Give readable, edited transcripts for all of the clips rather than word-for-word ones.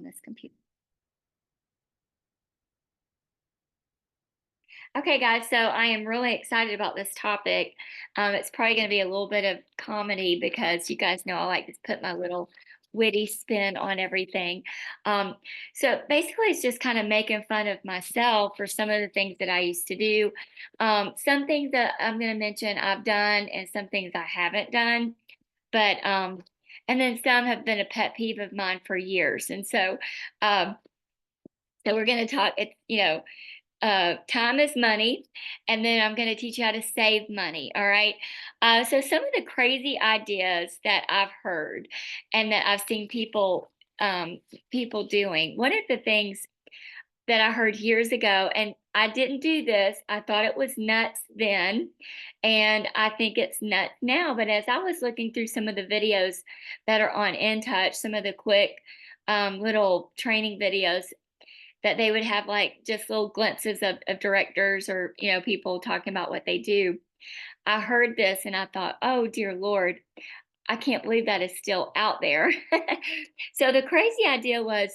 on this computer. Okay, guys, so I am really excited about this topic. It's probably going to be a little bit of comedy because you guys know I like to put my little witty spin on everything. Um, so basically, it's just kind of making fun of myself for some of the things that I used to do. Some things that I'm going to mention I've done, and some things I haven't done. But and then some have been a pet peeve of mine for years. And um, so we're going to talk. Time is money, and then I'm going to teach you how to save money. All right. So some of the crazy ideas that I've heard and that I've seen people doing. One of the things that I heard years ago, and I didn't do this. I thought it was nuts then, and I think it's nuts now. But as I was looking through some of the videos that are on In Touch, some of the quick little training videos that they would have like just little glimpses of directors or people talking about what they do. I heard this and I thought, oh dear Lord, I can't believe that is still out there. So the crazy idea was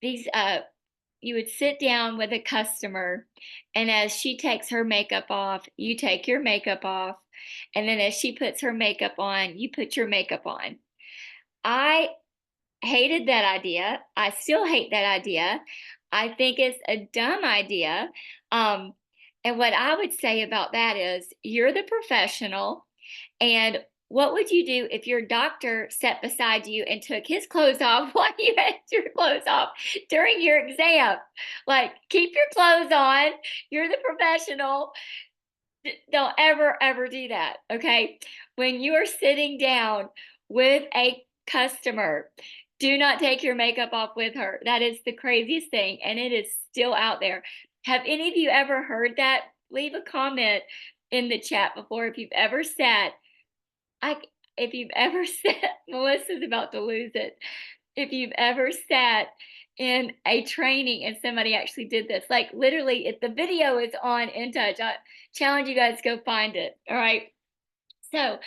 these you would sit down with a customer, and as she takes her makeup off, you take your makeup off, and then as she puts her makeup on, you put your makeup on. I hated that idea. I still hate that idea. I think it's a dumb idea. Um, and what I would say about that is you're the professional. And what would you do if your doctor sat beside you and took his clothes off while you had your clothes off during your exam? Like, keep your clothes on. You're the professional. Don't ever do that. Okay. When you are sitting down with a customer, do not take your makeup off with her. That is the craziest thing. And it is still out there. Have any of you ever heard that? Leave a comment in the chat before if you've ever sat. I if you've ever sat, Melissa's about to lose it. If you've ever sat in a training and somebody actually did this, like literally, if the video is on In Touch, I challenge you guys to go find it. All right. So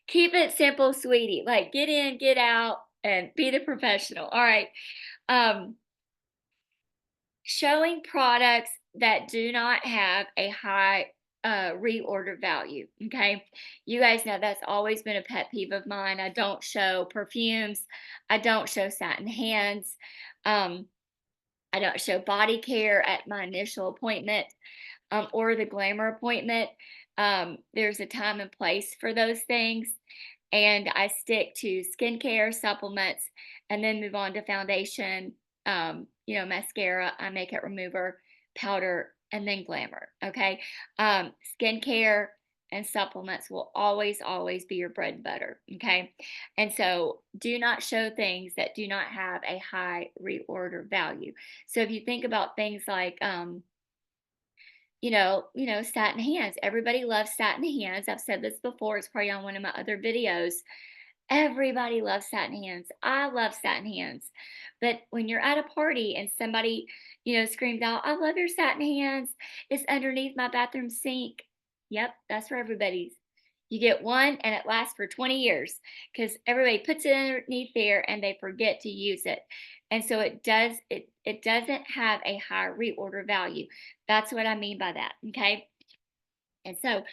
keep it simple, sweetie. Like get in, get out, and be the professional. All right. Um, Showing products that do not have a high reorder value. Okay. You guys know that's always been a pet peeve of mine. I don't show perfumes. I don't show satin hands. Um, I don't show body care at my initial appointment or the glamour appointment. There's a time and place for those things. And I stick to skincare, supplements, and then move on to foundation, mascara, eye makeup remover, powder, and then glamour. Okay. Skincare and supplements will always be your bread and butter. Okay. And so do not show things that do not have a high reorder value. So if you think about things like, satin hands. Everybody loves satin hands. I've said this before. It's probably on one of my other videos. Everybody loves satin hands. I love satin hands. But when you're at a party and somebody, screams out, I love your satin hands. It's underneath my bathroom sink. Yep, that's for everybody's. You get one and it lasts for 20 years because everybody puts it underneath there and they forget to use it. And so it doesn't have a high reorder value. That's what I mean by that. Okay. And so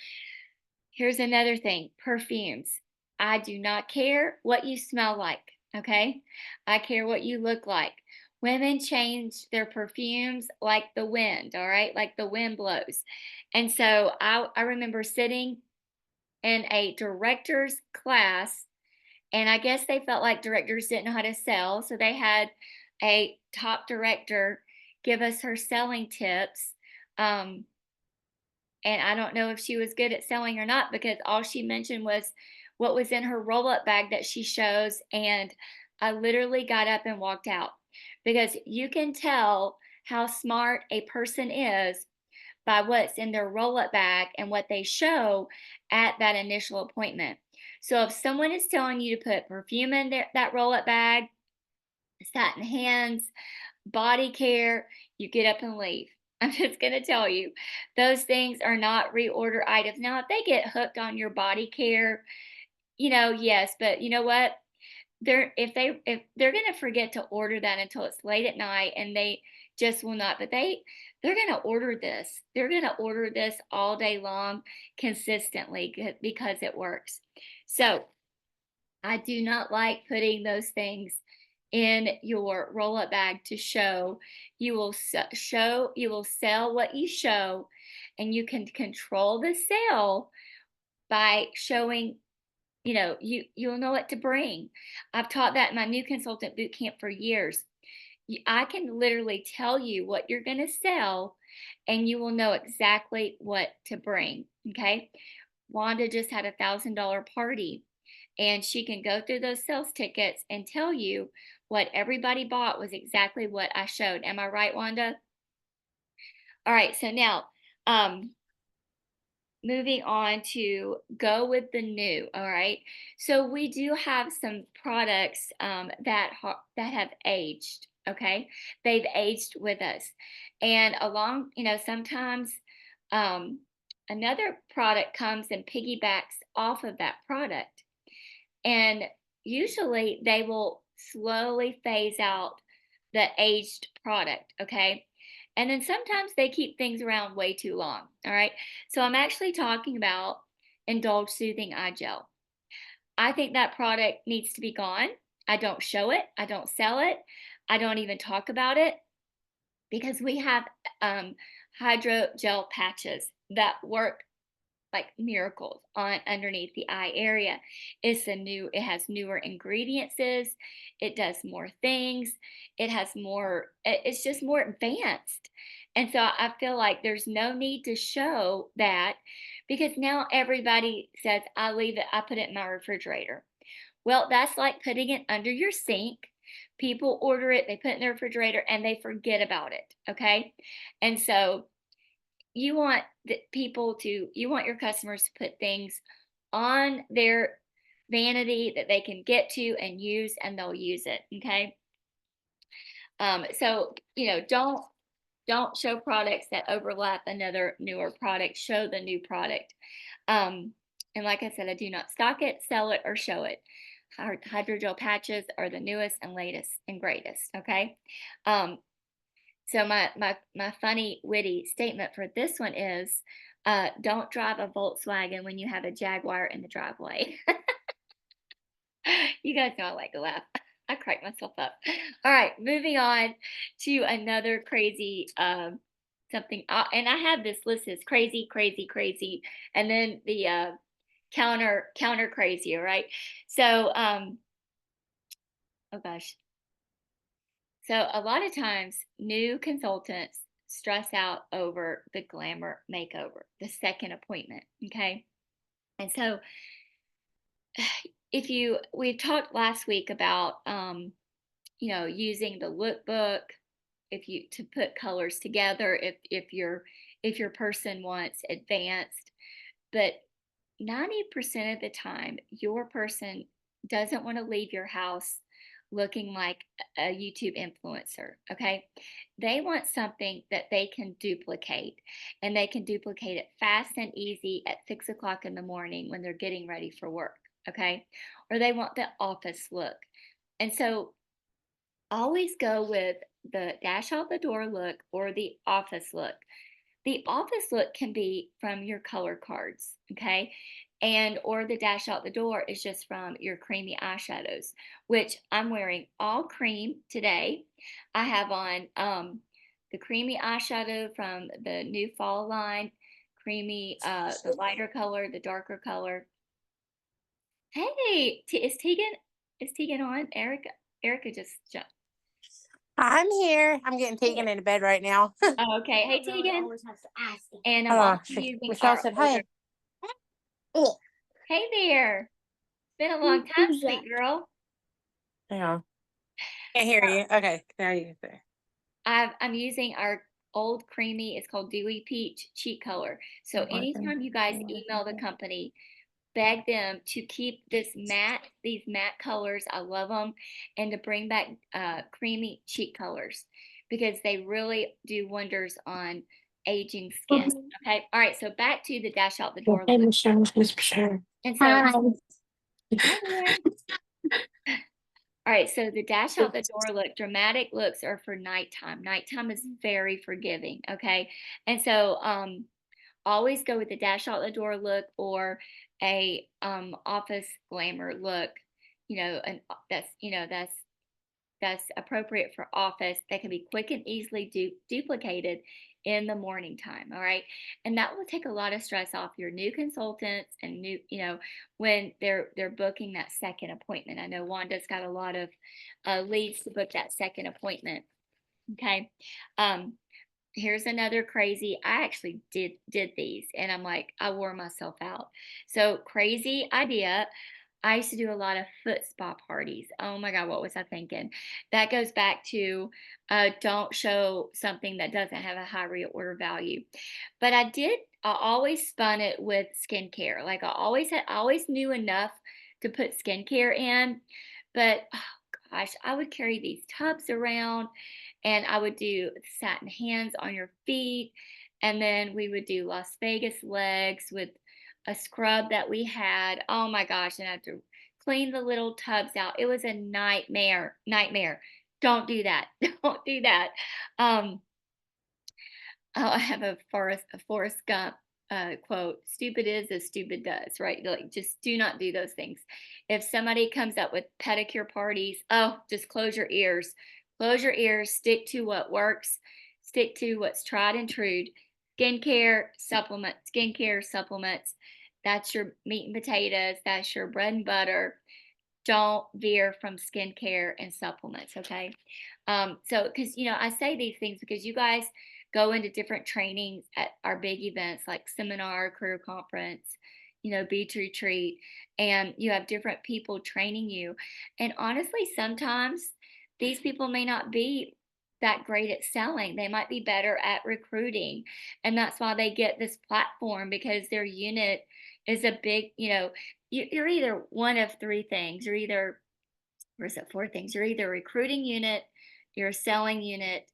here's another thing, perfumes. I do not care what you smell like. Okay. I care what you look like. Women change their perfumes like the wind. All right. Like the wind blows. And so I remember sitting in a director's class, and I guess they felt like directors didn't know how to sell. So they had a top director give us her selling tips. Um, and I don't know if she was good at selling or not because all she mentioned was what was in her roll up bag that she shows. And I literally got up and walked out because you can tell how smart a person is by what's in their roll up bag and what they show at that initial appointment. So if someone is telling you to put perfume in that roll up bag, satin hands, body care, you get up and leave. I'm just going to tell you, those things are not reorder items. Now, if they get hooked on your body care, yes, but you know what? if they're gonna forget to order that until it's late at night and they just will not, but they're gonna order this. They're gonna order this all day long consistently because it works. So I do not like putting those things in your roll up bag to show. You will sell what you show, and you can control the sale by showing, you'll know what to bring. I've taught that in my new consultant boot camp for years. I can literally tell you what you're going to sell, and you will know exactly what to bring. Okay. Wanda just had $1,000 party, and she can go through those sales tickets and tell you what everybody bought was exactly what I showed. Am I right, Wanda? All right. So now, moving on to go with the new. All right. So we do have some products that have aged. Okay. They've aged with us. And along, sometimes um, another product comes and piggybacks off of that product. And usually they will slowly phase out the aged product. Okay. And then sometimes they keep things around way too long. All right. So I'm actually talking about Indulge Soothing Eye Gel. I think that product needs to be gone. I don't show it. I don't sell it. I don't even talk about it because we have hydrogel patches that work like miracles on underneath the eye area. It has newer ingredients, it does more things, it's just more advanced. And so I feel like there's no need to show that, because now everybody says I put it in my refrigerator. Well, that's like putting it under your sink. People order it, they put it in their refrigerator, and they forget about it. Okay. And so you want your customers to put things on their vanity that they can get to and use, and they'll use it. Okay. So don't show products that overlap another newer product. Show the new product. And like I said, I do not stock it, sell it, or show it. Hydrogel patches are the newest and latest and greatest. Okay. So my funny witty statement for this one is, don't drive a Volkswagen when you have a Jaguar in the driveway. You guys know I like to laugh. I crack myself up. All right, moving on to another crazy something. And I have this list is crazy, crazy, crazy, and then the counter crazy. All right. So oh gosh. So a lot of times new consultants stress out over the glamour makeover, the second appointment. Okay. And so we talked last week about, using the lookbook, to put colors together, if your person wants advanced, but 90% of the time, your person doesn't want to leave your house looking like a YouTube influencer. Okay. They want something that they can duplicate, and they can duplicate it fast and easy at 6 o'clock in the morning when they're getting ready for work. Okay. Or they want the office look. And so always go with the dash out the door look or the office look. The office look can be from your color cards, okay? And or the dash out the door is just from your creamy eyeshadows, which I'm wearing all cream today. I have on the creamy eyeshadow from the new fall line, creamy, the lighter color, the darker color. Hey, is Tegan on? Erica just jumped. I'm here. I'm getting Tegan into bed right now. Oh, okay. Hey, Tegan. And I'm also using Michelle said, "Hey." Hey there. It's been a long time, sweet girl. Hang on. Can't hear you. Okay. Now you can. I'm using our old creamy, it's called Dewy Peach cheek color. So anytime you guys email the company, beg them to keep these matte colors. I love them. And to bring back creamy cheek colors, because they really do wonders on aging skin. Okay. All right. So back to the dash out the door. Hey, Michelle. Miss Michelle. And so, hi there. All right, so the dash out the door look, dramatic looks are for nighttime. Nighttime is very forgiving, okay? And so always go with the dash out the door look or a office glamour look, and that's appropriate for office that can be quick and easily duplicated in the morning time. All right. And that will take a lot of stress off your new consultants and when they're booking that second appointment. I know Wanda's got a lot of leads to book that second appointment. Okay. Um, Here's another crazy. I actually did these and I'm like, I wore myself out. So crazy idea. I used to do a lot of foot spa parties. Oh my God, what was I thinking? That goes back to don't show something that doesn't have a high reorder value. But I always spun it with skincare. Like I always knew enough to put skincare in. But oh gosh, I would carry these tubs around and I would do satin hands on your feet. And then we would do Las Vegas legs with a scrub that we had. Oh my gosh, and I have to clean the little tubs out. It was a nightmare. Nightmare. Don't do that. Don't do that. Um, I have a Forrest Gump quote: "Stupid is as stupid does." Right? Like, just do not do those things. If somebody comes up with pedicure parties, oh, just close your ears. Close your ears. Stick to what works. Stick to what's tried and true. Skincare supplements. That's your meat and potatoes. That's your bread and butter. Don't veer from skincare and supplements, okay? So because I say these things because you guys go into different trainings at our big events like seminar, career conference, beach retreat, and you have different people training you. And honestly, sometimes these people may not be that great at selling. They might be better at recruiting. And that's why they get this platform because their unit is a big, you're either one of three things. You're either, or is it four things? You're either a recruiting unit, you're a selling unit,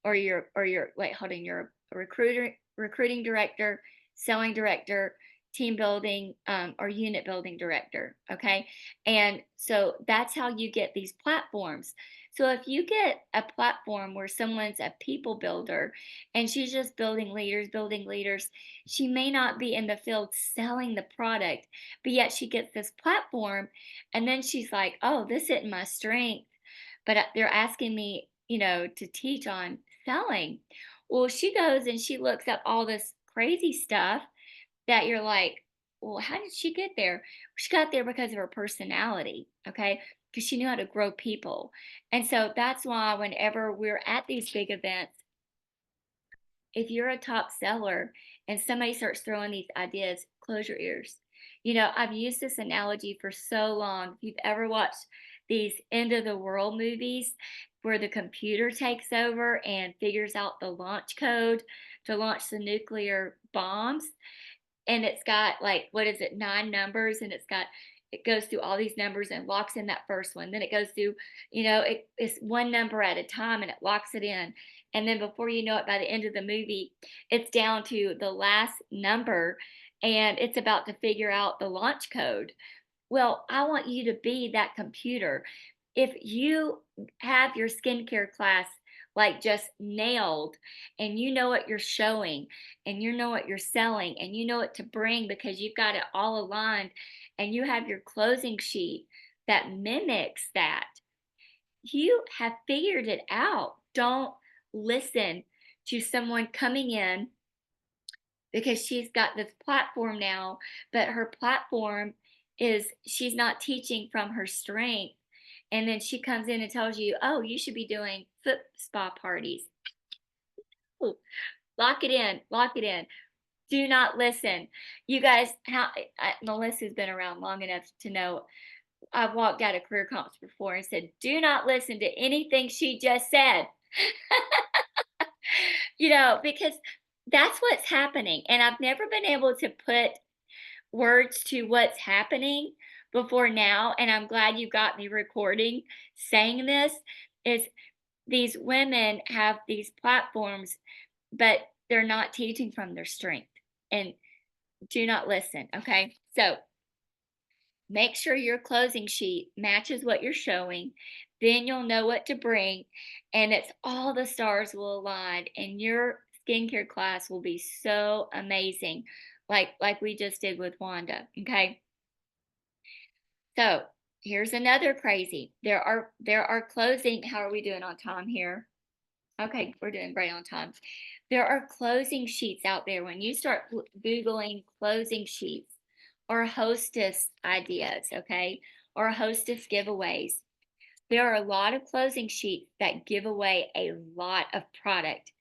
or you're wait, hold on, you're a recruiting director, selling director, team building, or unit building director. Okay. And so that's how you get these platforms. So if you get a platform where someone's a people builder and she's just building leaders, she may not be in the field selling the product, but yet she gets this platform and then she's like, oh, this isn't my strength, but they're asking me, to teach on selling. Well, she goes and she looks up all this crazy stuff that you're like, well, how did she get there? She got there because of her personality, okay? Because she knew how to grow people. And so that's why whenever we're at these big events, if you're a top seller and somebody starts throwing these ideas, close your ears. I've used this analogy for so long. If you've ever watched these end of the world movies where the computer takes over and figures out the launch code to launch the nuclear bombs, and it's got like, what is it, nine numbers, and it goes through all these numbers and locks in that first one, then it goes through, it's one number at a time and it locks it in, and then before you know it, by the end of the movie it's down to the last number and it's about to figure out the launch code. Well, I want you to be that computer. If you have your skincare class like just nailed and you know what you're showing and you know what you're selling and you know what to bring because you've got it all aligned and you have your closing sheet that mimics that, you have figured it out. Don't listen to someone coming in because she's got this platform now, but her platform is she's not teaching from her strength. And then she comes in and tells you, oh, you should be doing foot spa parties. Ooh, lock it in, lock it in. Do not listen. You guys, Melissa's been around long enough to know I've walked out of career comps before and said, do not listen to anything she just said. Because that's what's happening. And I've never been able to put words to what's happening before now. And I'm glad you got me recording saying this is these women have these platforms, but they're not teaching from their strength. And do not listen. Okay. So Make sure your closing sheet matches what you're showing. Then you'll know what to bring, and it's all the stars will align, and your skincare class will be so amazing, like we just did with Wanda. Okay, so here's another crazy. There are closing. How are we doing on time here? Okay, we're doing great on time. There are closing sheets out there. When you start Googling closing sheets or hostess ideas, okay, or hostess giveaways, there are a lot of closing sheets that give away a lot of product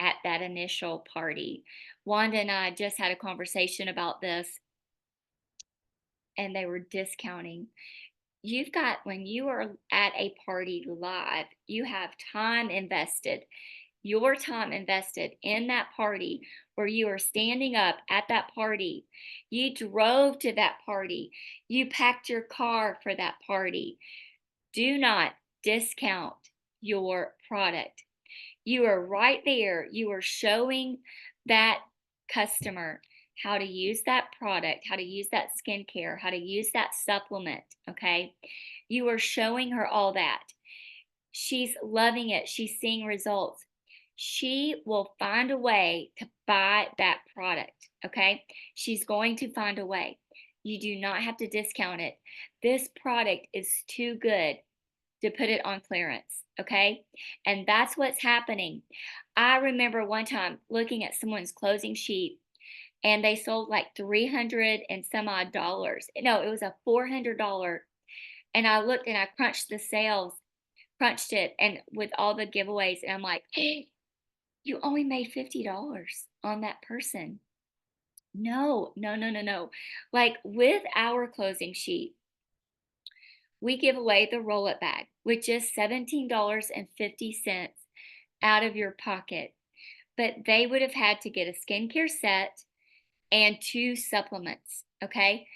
at that initial party. Wanda and I just had a conversation about this, and they were discounting. You've got, when you are at a party live, you have time invested, your time invested in that party, where you are standing up at that party. You drove to that party. You packed your car for that party. Do not discount your product. You are right there. You are showing that customer how to use that product, how to use that skincare, how to use that supplement. Okay. You are showing her all that. She's loving it. She's seeing results. She will find a way to buy that product. Okay. She's going to find a way. You do not have to discount it. This product is too good to put it on clearance. Okay. And that's what's happening. I remember one time looking at someone's closing sheet, and they sold like 300 and some odd dollars. No, it was a $400. And I looked and I crunched the sales, crunched it, and with all the giveaways, and I'm like, hey, you only made $50 on that person. No, no, no, no, no. Like with our closing sheet, we give away the roll up bag, which is $17.50 out of your pocket. But they would have had to get a skincare set and two supplements. Okay.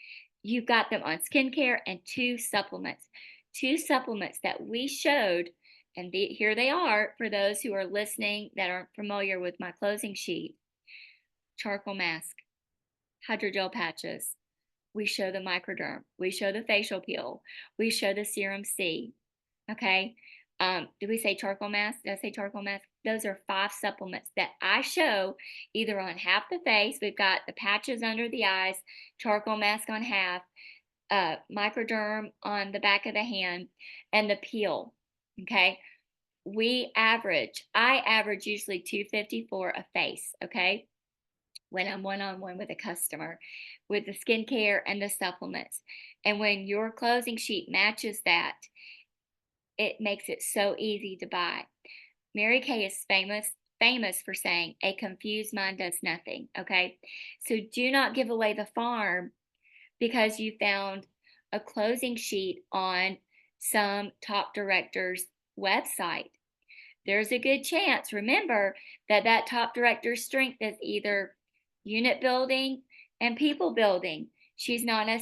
You got them on skincare and two supplements. Two supplements that we showed. And here they are for those who are listening that aren't familiar with my closing sheet: charcoal mask, hydrogel patches. We show the microderm. We show the facial peel. We show the serum C. Okay. Did we say charcoal mask? Did I say charcoal mask? Those are 5 supplements that I show either on half the face. We've got the patches under the eyes, charcoal mask on half, microderm on the back of the hand, and the peel. Okay. I average usually 254 a face. Okay. When I'm one on one with a customer with the skincare and the supplements. And when your closing sheet matches that, it makes it so easy to buy. Mary Kay is famous for saying a confused mind does nothing. Okay. So do not give away the farm because you found a closing sheet on some top director's website. There's a good chance, remember, that that top director's strength is either unit building and people building. She's not a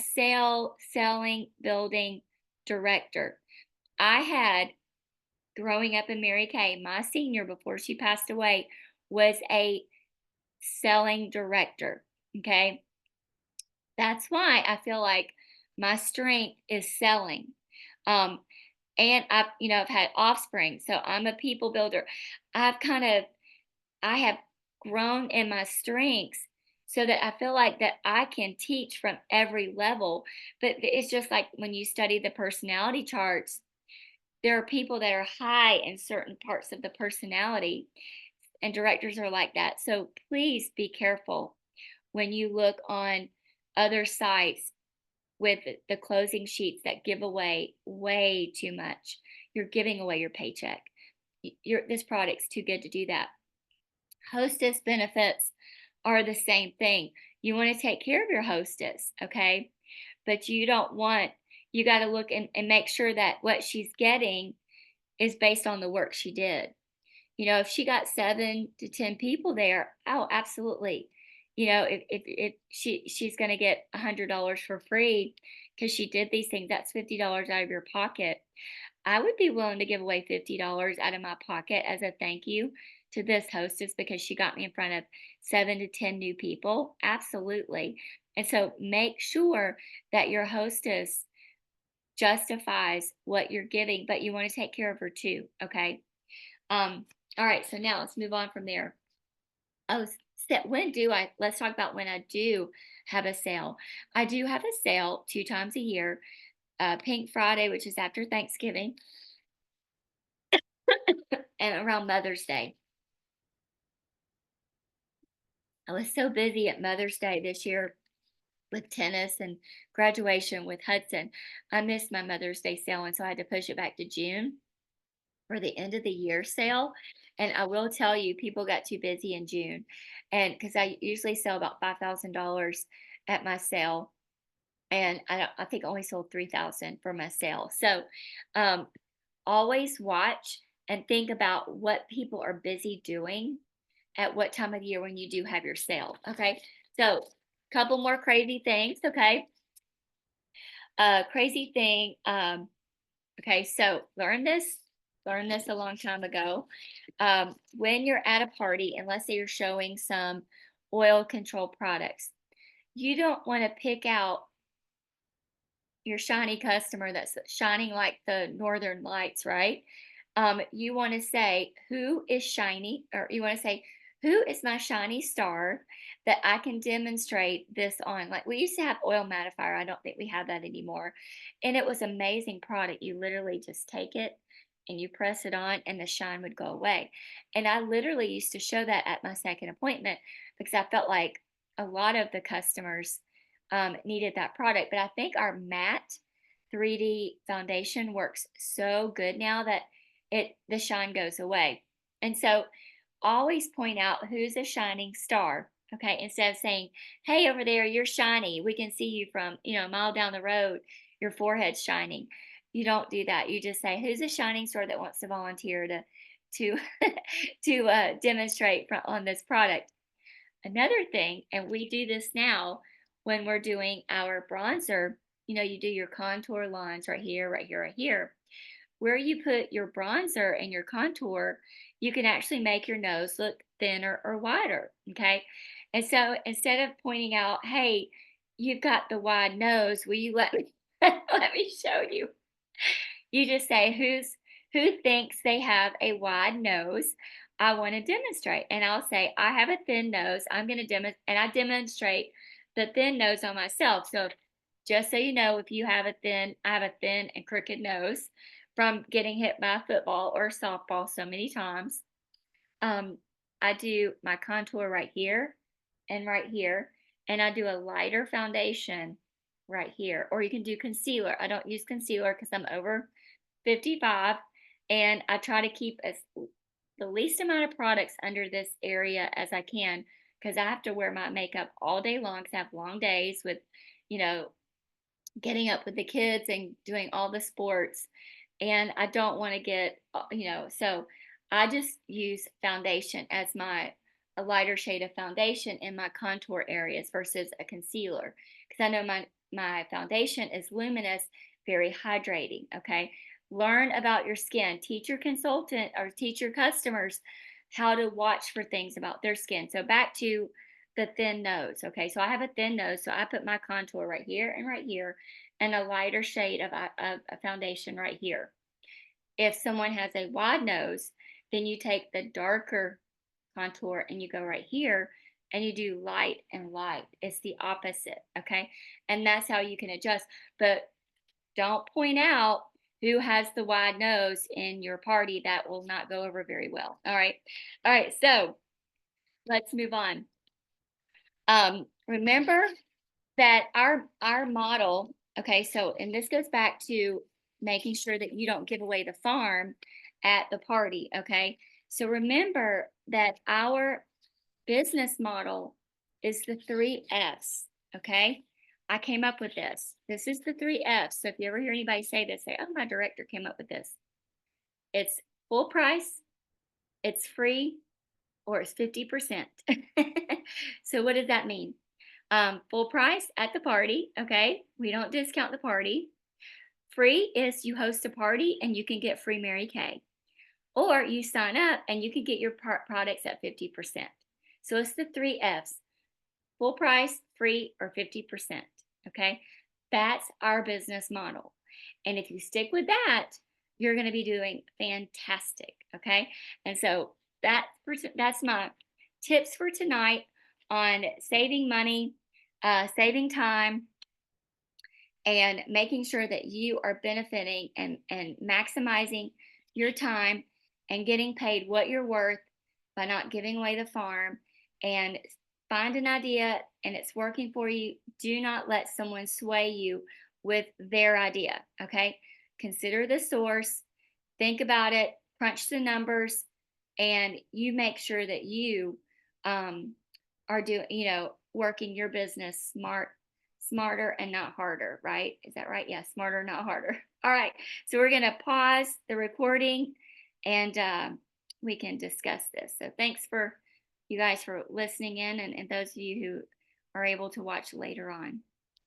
selling building director. I had, growing up in Mary Kay, my senior before she passed away was a selling director. Okay. That's why I feel like my strength is selling. Um, and I've had offspring, so I'm a people builder. I've kind of, I have grown in my strengths so that I feel like that I can teach from every level. But it's just like when you study the personality charts, there are people that are high in certain parts of the personality, and directors are like that. So please be careful when you look on other sites with the closing sheets that give away way too much. You're giving away your paycheck. This product's too good to do that. Hostess benefits are the same thing. You want to take care of your hostess, okay? But you got to look and make sure that what she's getting is based on the work she did. If she got 7 to 10 people there, oh, absolutely. If she's going to get $100 for free because she did these things, that's $50 out of your pocket. I would be willing to give away $50 out of my pocket as a thank you to this hostess because she got me in front of 7 to 10 new people. Absolutely. And so make sure that your hostess justifies what you're giving, but you want to take care of her too. Okay. Um, all right, so now let's move on from there. Oh, when do I? Let's talk about when I do have a sale. I do have a sale 2 times a year. Pink Friday, which is after Thanksgiving, and around Mother's Day. I was so busy at Mother's Day this year with tennis and graduation with Hudson. I missed my Mother's Day sale, and so I had to push it back to June for the end of the year sale. And I will tell you, people got too busy in June, and because I usually sell about $5,000 at my sale, and I think I only sold 3,000 for my sale. So, um, always watch and think about what people are busy doing at what time of year when you do have your sale. Okay. So, couple more crazy things. Okay. Crazy thing. Okay. So, learn this a long time ago. When you're at a party, and let's say you're showing some oil control products, you don't want to pick out your shiny customer that's shining like the northern lights, right? You want to say, who is shiny, or you want to say, who is my shiny star that I can demonstrate this on? Like we used to have oil mattifier. I don't think we have that anymore. And it was amazing product. You literally just take it and you press it on and the shine would go away. And I literally used to show that at my second appointment because I felt like a lot of the customers needed that product. But I think our matte 3D foundation works so good now that the shine goes away. And so always point out who's a shining star. Okay. Instead of saying, hey, over there, you're shiny. We can see you from, a mile down the road. Your forehead's shining. You don't do that. You just say, who's a shining star that wants to volunteer to to demonstrate on this product. Another thing, and we do this now when we're doing our bronzer, you do your contour lines right here, right here, right here. Where you put your bronzer and your contour, you can actually make your nose look thinner or wider. Okay. And so instead of pointing out, hey, you've got the wide nose, will you let me let me show you? You just say who thinks they have a wide nose. I want to demonstrate. And I'll say, I have a thin nose. I'm going to demonstrate, and I demonstrate the thin nose on myself. So just so you know, if you have I have a thin and crooked nose from getting hit by a football or a softball so many times. Um, I do my contour right here and right here, and I do a lighter foundation right here. Or you can do concealer. I don't use concealer because I'm over 55, and I try to keep the least amount of products under this area as I can because I have to wear my makeup all day long because I have long days with, you know, getting up with the kids and doing all the sports. And I don't want to get, so I just use foundation as a lighter shade of foundation in my contour areas versus a concealer because I know my foundation is luminous, very hydrating. Okay. Learn about your skin, teach your consultant or teach your customers how to watch for things about their skin. So back to the thin nose. Okay. So I have a thin nose. So I put my contour right here and right here and a lighter shade of a foundation right here. If someone has a wide nose, then you take the darker contour and you go right here and you do light and light. It's the opposite. Okay. And that's how you can adjust. But don't point out who has the wide nose in your party. That will not go over very well. All right. All right. So let's move on. Remember that our model, okay, so and this goes back to making sure that you don't give away the farm at the party, okay? So remember that our business model is the 3 F's, okay? I came up with this. This is the 3 F's. So if you ever hear anybody say this, say, oh, my director came up with this. It's full price, it's free, or it's 50%. So what does that mean? Full price at the party. Okay. We don't discount the party. Free is you host a party and you can get free Mary Kay. Or you sign up and you can get your products at 50%. So it's the 3 F's. full price, free, or 50%. Okay. That's our business model. And if you stick with that, you're going to be doing fantastic. Okay. And so that's my tips for tonight on saving money, saving time, and making sure that you are benefiting and maximizing your time and getting paid what you're worth by not giving away the farm. And find an idea and it's working for you. Do not let someone sway you with their idea. Okay. Consider the source, think about it, crunch the numbers, and you make sure that you um, are doing, working your business smarter and not harder, right? Is that right? Yeah, smarter, not harder. All right. So we're going to pause the recording and we can discuss this. So thanks for you guys for listening in and those of you who are able to watch later on.